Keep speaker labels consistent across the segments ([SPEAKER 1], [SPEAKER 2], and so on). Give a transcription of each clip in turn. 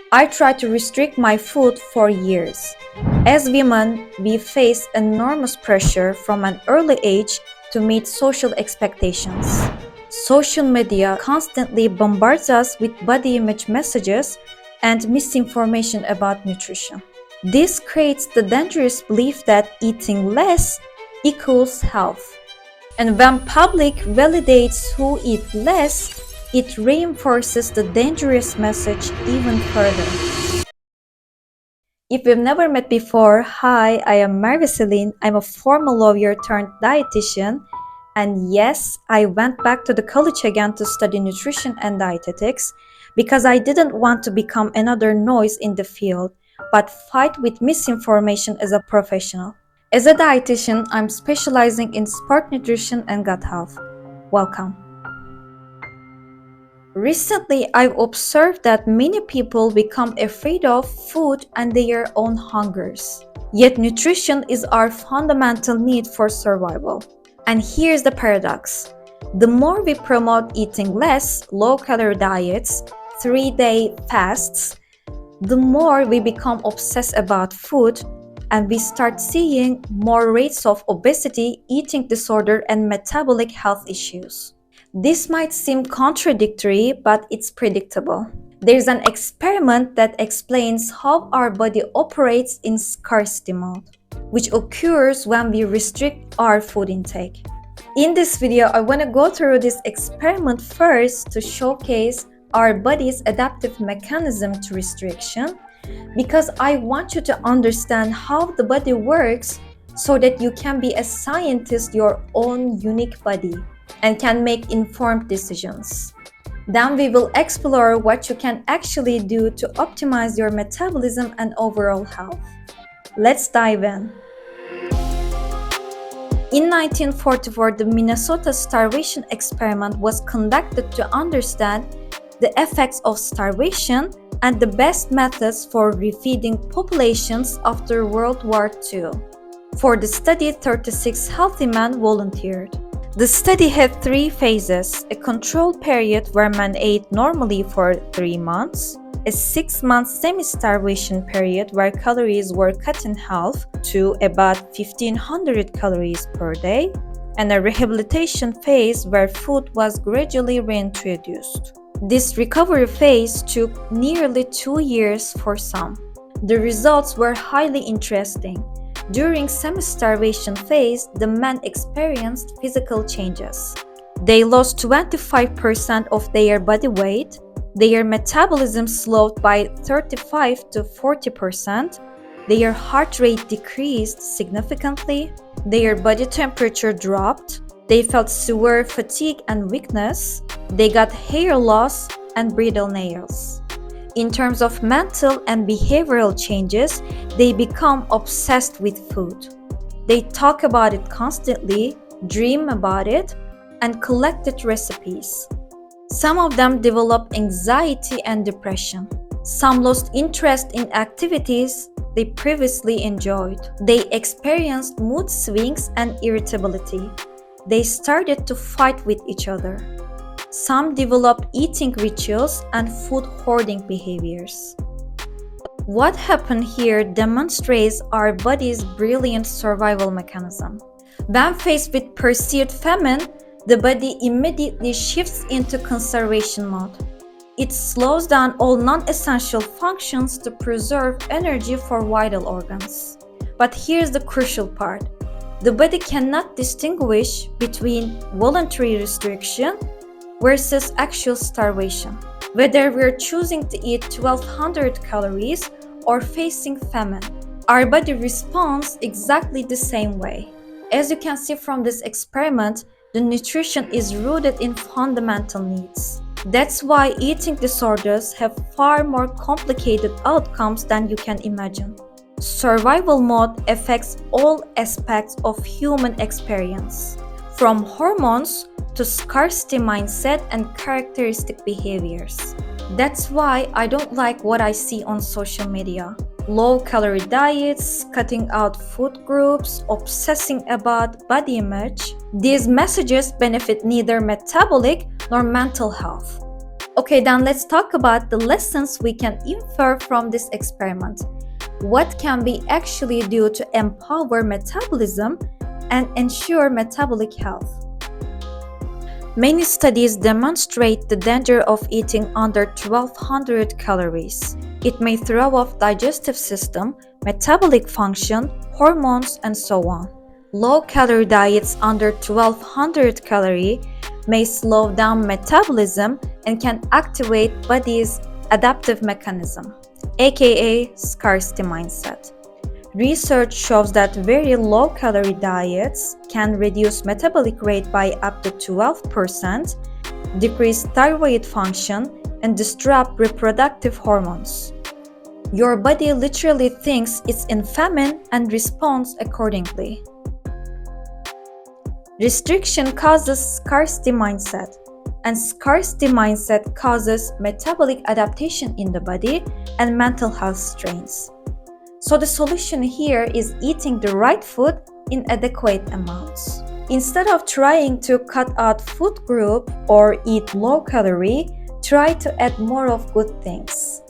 [SPEAKER 1] I tried to restrict my food for years. As women, we face enormous pressure from an early age to meet social expectations. Social media constantly bombards us with body image messages and misinformation about nutrition. This creates the dangerous belief that eating less equals health. And when public validates who eat less, it reinforces the dangerous message even further. If we've never met before, hi, I am Marviceline. I'm a former lawyer turned dietitian. And yes, I went back to the college again to study nutrition and dietetics because I didn't want to become another noise in the field, but fight with misinformation as a professional. As a dietitian, I'm specializing in sport nutrition and gut health. Welcome. Recently, I've observed that many people become afraid of food and their own hungers. Yet nutrition is our fundamental need for survival. And here's the paradox. The more we promote eating less, low-calorie diets, 3-day fasts, the more we become obsessed about food and we start seeing more rates of obesity, eating disorder, and metabolic health issues. This might seem contradictory, but it's predictable. There's an experiment that explains how our body operates in scarcity mode, which occurs when we restrict our food intake. In this video, I want to go through this experiment first to showcase our body's adaptive mechanism to restriction, because I want you to understand how the body works so that you can be a scientist your own unique body and can make informed decisions. Then we will explore what you can actually do to optimize your metabolism and overall health. Let's dive in. In 1944, the Minnesota Starvation Experiment was conducted to understand the effects of starvation and the best methods for refeeding populations after World War II. For the study, 36 healthy men volunteered. The study had 3 phases: a control period where men ate normally for 3 months, a 6-month semi-starvation period where calories were cut in half to about 1,500 calories per day, and a rehabilitation phase where food was gradually reintroduced. This recovery phase took nearly 2 years for some. The results were highly interesting. During semi-starvation phase, the men experienced physical changes. They lost 25% of their body weight, their metabolism slowed by 35 to 40%, their heart rate decreased significantly, their body temperature dropped, they felt severe fatigue and weakness, they got hair loss and brittle nails. In terms of mental and behavioral changes, they become obsessed with food. They talk about it constantly, dream about it, and collected recipes. Some of them developed anxiety and depression. Some lost interest in activities they previously enjoyed. They experienced mood swings and irritability. They started to fight with each other. Some developed eating rituals and food hoarding behaviors. What happened here demonstrates our body's brilliant survival mechanism. When faced with perceived famine, the body immediately shifts into conservation mode. It slows down all non-essential functions to preserve energy for vital organs. But here's the crucial part. The body cannot distinguish between voluntary restriction versus actual starvation. Whether we're choosing to eat 1,200 calories or facing famine, our body responds exactly the same way. As you can see from this experiment, the nutrition is rooted in fundamental needs. That's why eating disorders have far more complicated outcomes than you can imagine. Survival mode affects all aspects of human experience, from hormones to scarcity mindset and characteristic behaviors. That's why I don't like what I see on social media. Low-calorie diets, cutting out food groups, obsessing about body image. These messages benefit neither metabolic nor mental health. Okay, then let's talk about the lessons we can infer from this experiment. What can we actually do to empower metabolism and ensure metabolic health? Many studies demonstrate the danger of eating under 1200 calories. It may throw off digestive system, metabolic function, hormones, and so on. Low-calorie diets under 1200 calorie may slow down metabolism and can activate body's adaptive mechanism, aka scarcity mindset. Research shows that very low-calorie diets can reduce metabolic rate by up to 12%, decrease thyroid function, and disrupt reproductive hormones. Your body literally thinks it's in famine and responds accordingly. Restriction causes scarcity mindset, and scarcity mindset causes metabolic adaptation in the body and mental health strains. So the solution here is eating the right food in adequate amounts. Instead of trying to cut out food group or eat low calorie, try to add more of good things.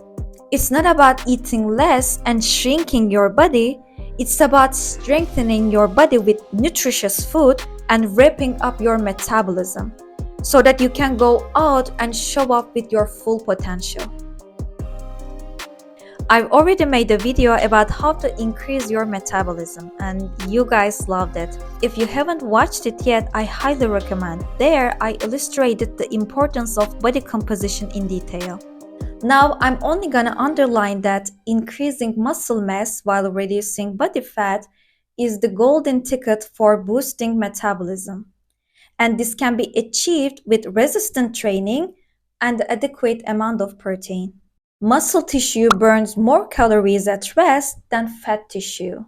[SPEAKER 1] It's not about eating less and shrinking your body, it's about strengthening your body with nutritious food and ramping up your metabolism so that you can go out and show up with your full potential. I've already made a video about how to increase your metabolism and you guys loved it. If you haven't watched it yet, I highly recommend. There, I illustrated the importance of body composition in detail. Now, I'm only gonna underline that increasing muscle mass while reducing body fat is the golden ticket for boosting metabolism. And this can be achieved with resistant training and adequate amount of protein. Muscle tissue burns more calories at rest than fat tissue.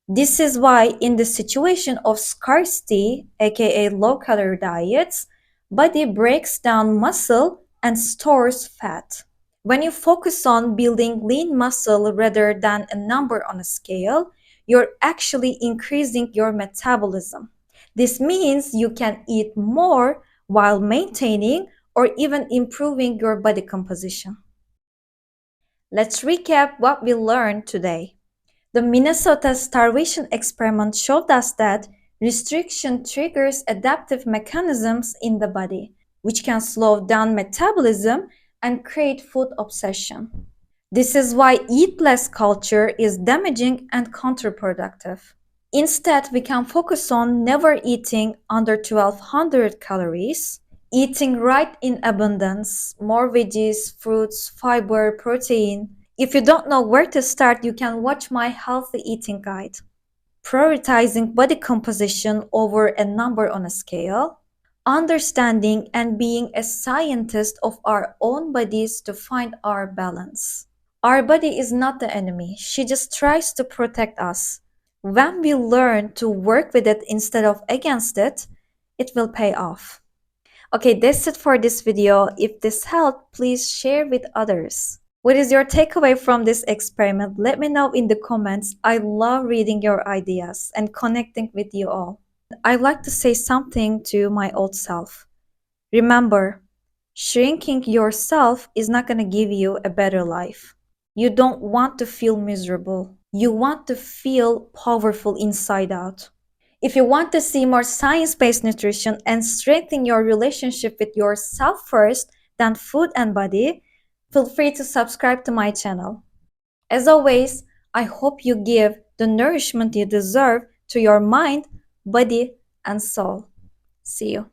[SPEAKER 1] This is why in the situation of scarcity, aka low-calorie diets, body breaks down muscle and stores fat. When you focus on building lean muscle rather than a number on a scale, you're actually increasing your metabolism. This means you can eat more while maintaining or even improving your body composition. Let's recap what we learned today. The Minnesota Starvation Experiment showed us that restriction triggers adaptive mechanisms in the body, which can slow down metabolism and create food obsession. This is why eat less culture is damaging and counterproductive. Instead, we can focus on never eating under 1200 calories, eating right in abundance, more veggies, fruits, fiber, protein. If you don't know where to start, you can watch my healthy eating guide. Prioritizing body composition over a number on a scale. Understanding and being a scientist of our own bodies to find our balance. Our body is not the enemy, she just tries to protect us. When we learn to work with it instead of against it, it will pay off. Okay, that's it for this video. If this helped, please share with others. What is your takeaway from this experiment? Let me know in the comments. I love reading your ideas and connecting with you all. I'd like to say something to my old self. Remember, shrinking yourself is not going to give you a better life. You don't want to feel miserable. You want to feel powerful inside out. If you want to see more science-based nutrition and strengthen your relationship with yourself first than food and body, feel free to subscribe to my channel. As always, I hope you give the nourishment you deserve to your mind, body, and soul. See you.